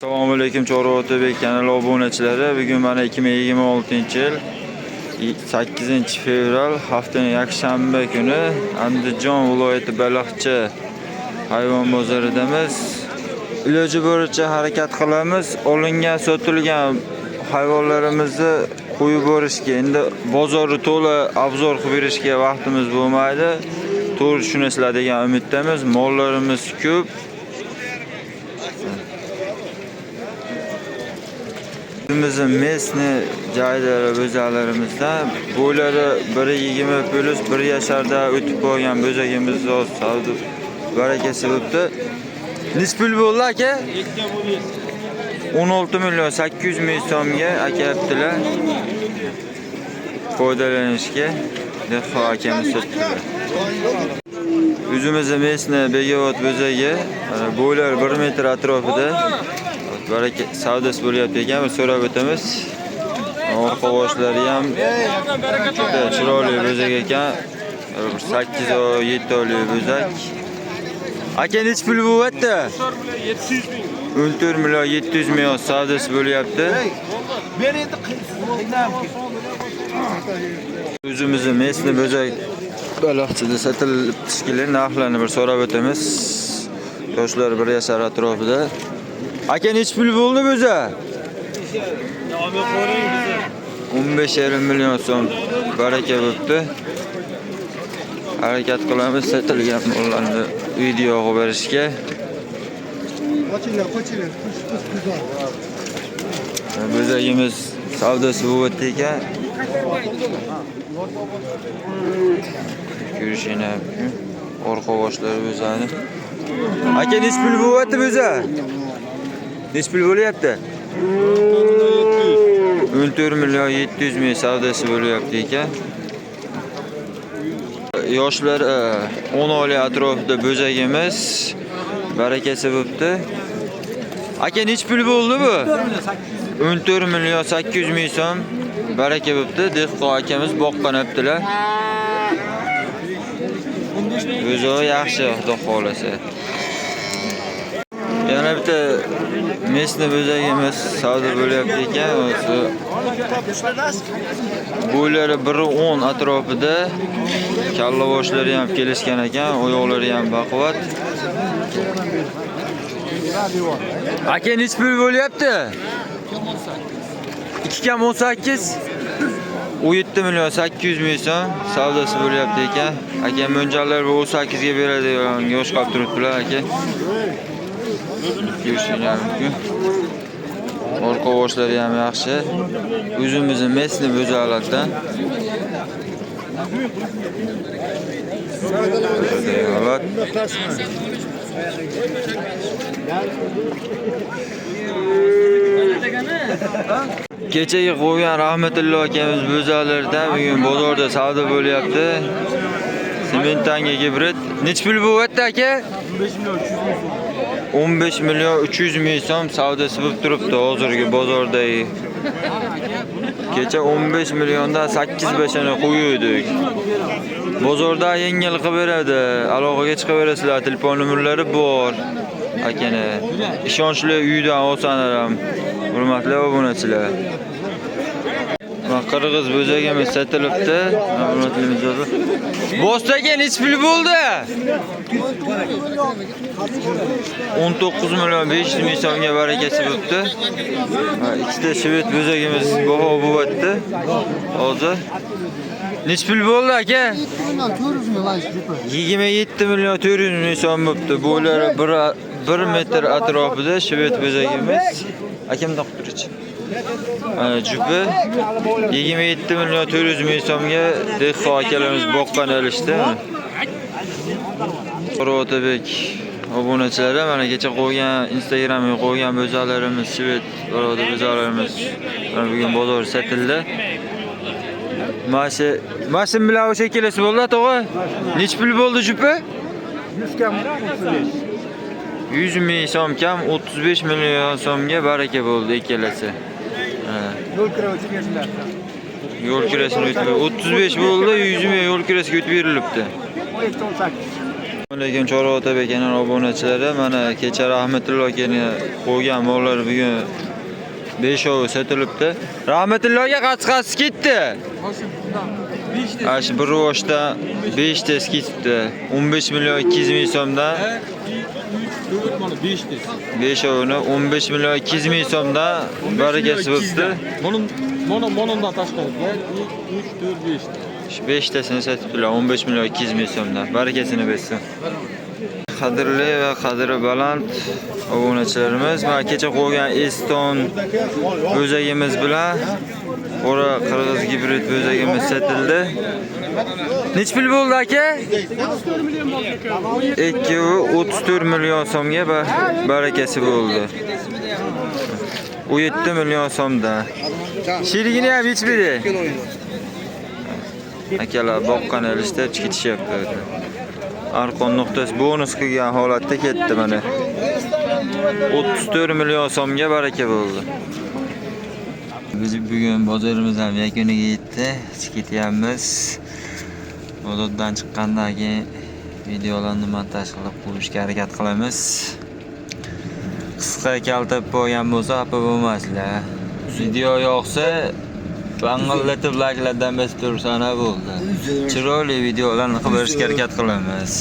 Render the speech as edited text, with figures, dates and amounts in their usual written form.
Assalomu alaykum Chorva Otabek kanali obunachilari. Bugun mana 2026-yil 8-fevral haftaning yakshanba kuni Andijon viloyati Baliqchi hayvon bozoridamiz. Iloji boricha harakat qilamiz. Olingan, sotilgan hayvonlarimizni qo'yib borishga, endi bozorni to'la obzor qilib berishga vaqtimiz bo'lmaydi. To'g'ri tushunasizlar degan umiddamiz. Mollarimiz ko'p. Bizning mesni joylari bo'zalarimizdan bo'ylari 1.20 plus 1 yasharda o'tib bo'lgan bo'zagimiz savdo barakasi bo'libdi. Nech pul bo'ldi aka? 16 million 800 ming so'mga akayaptilar. Foydalanishga Dehqon akamiz sotdilar. O'zimizning mesni begavot bo'zagi bo'ylari 1 metr atrofida baraka savdosi bo'lyapti ekan, biz so'rab o'tamiz. Orqa boshlari ham juda chiroyli bo'zak ekan. 8 oy, 7 oylik bo'zak. Aka nech pul bo'lyapti? 700 ming. 14 million 700 ming savdosi bo'lyapti. Men endi O'zimizning mesni bo'zak Baliqchida sotilibdi shekilli, narxlarini bir so'rab o'tamiz. Yoshlar 1 yashar atrofida. Aka nech pul bo'ldi bo'za? 15,5 million so'm baraka bo'libdi. Harakat qilamiz sotilgan mollarni video olib berishga. Bo'zagimiz savdosi bo'lyapti ekan. Ko'rishinglar orqa boshlari bo'zani. Aka nech pul bo'lyapti bo'za? Nech pul bo'lyapti? 14 million 700 ming savdosi bo'lyapti ekan. Yoshlar 10 oylik atrofida bo'zagimiz barakasi bo'libdi. Aka nech pul bo'ldi bu? 14 million 800 ming so'm baraka bo'libdi. Dehqon akamiz boqqanaptilar. O'zi yaxshi, xudo xolasa. Yana bitta mesni bo'zagimiz savdo bo'lyapti ekan. O'zi bo'ylari 1.10 atrofida, kalla boshlari ham kelishgan ekan, oyoqlari ham baquvvat. Aka nech pul bo'lyapti? 2,18 17 million 800 ming so'm savdosi bo'lyapti ekan. Aka mo'ljallar 18 ga beradi, yosh qolib turibdilar aka. Ko'rishinglar mumkin. Orqa boshlari ham yaxshi. O'zimizning mesni bo'zalardan. Holat. Kechagi qo'ygan Rahmatullo akamiz bo'zalardan bugun bozorda savdo bo'lyapti. Sementanga gibrid. Nech pul bo'lyapti aka? 15 million 300 ming so'm savdosi bo'lib turibdi hozirgi bozordagi. Kecha 15 millionda 8 beshani qo'ydik. Bozorda yengil qilib beradi. Aloqaga chiqaverasizlar, telefon nomerlari bor. Akani ishonchli uydan olsanlar ham hurmatli obunachilar. Qirg'iz bo'zagimiz sotilibdi. Hurmatli mijozlar. Bo'staga nech pul bo'ldi? 19 million 500 ming so'mga barakasi bo'libdi. Ikkita shved bo'zagimiz baho bo'lyapti. Hozir nech pul bo'ldi aka? 27 million 400 ming so'm bo'libdi. Bo'ylari 1 metr atrofida shved bo'zagimiz. Akamdan qildirchi. Jupi 27 million 400 ming so'mga Dehqon akalarimiz boqqan olishdi. Chorva Otabek obunachilari mana kecha qo'ygan Instagramga qo'ygan bo'zalarimiz, shved bo'zalarimiz bugun bozor sotildi. Mashin bilan o'sha kelasi bo'ldi, to'g'ri? Nech pul bo'ldi jupi? 100 kam 100 ming so'm kam 35 million so'mga baraka bo'ldi ikkalasi. Yo'l kirasini o'tib 35 bo'ldi, 100 ming yo'l kirasiga o'tib berilibdi. Lekin Chorva TV kanal obunachilari mana kecha Rahmatullo akani qo'ygan mollar bugun 5 oy sotilibdi. Rahmatulloga qasqasi ketdi. Ash bir ro'shda 5 ta ketibdi. 15 million 200 ming so'mdan. 5 oyni 15 million 200 ming so'mdan barakasi bo'libdi. Monondan tashqari 3 4 5 5 tasini sotibdilar 15 million 200 ming so'mdan. Barakasini bersin. Qadrli va qadri baland obunachilarimiz, mana kecha qo'ygan Eston bo'zagimiz bilan qora qirg'iz gibrid bo'zagimiz sotildi. Nech pul bo'ldi aka? 34 million so'mga barakasi bo'ldi. 17 million so'mdan. Sherigini ham ichmadi. Akalar boqqan elishda ketishyapti. Arqon nuqtasi bonus qilgan holatda ketdi mana. 34 million so'mga baraka bo'ldi. Biz bugun bozorimiz ham yakuniga yetdi. Ketyapmiz. Bozordan chiqqandan keyin videolarni montaj qilib qo'yishga harakat qilamiz. Qisqa kaltab qo'ygan bo'lsa, xafa bo'lmaslar. Video yoqsa bang'illatib likelardan bosib tursana bo'ldi. Chiroyli videolarni qilib berishga harakat qilamiz.